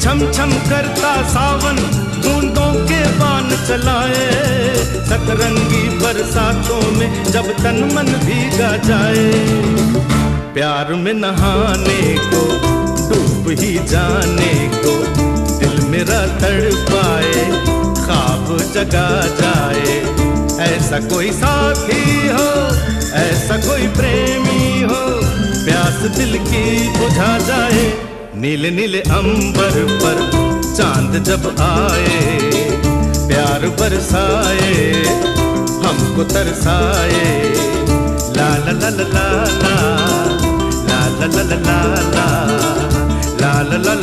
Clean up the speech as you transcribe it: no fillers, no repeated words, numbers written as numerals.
छम छम करता सावन बूंदों के बान चलाए, सतरंगी बरसातों में जब तन मन भीगा जाए। प्यार में नहाने को, डूब ही जाने को, दिल मेरा तड़पाए, ख्वाब जगा जाए। ऐसा कोई साथी हो, ऐसा कोई प्रेमी हो, प्यास दिल की बुझा जाए। नीले नीले अंबर पर चांद जब आए, प्यार बरसाए, हमको तरसाए। ला ला ला ला ला ला ला ला ला ला ला ला ला ला ला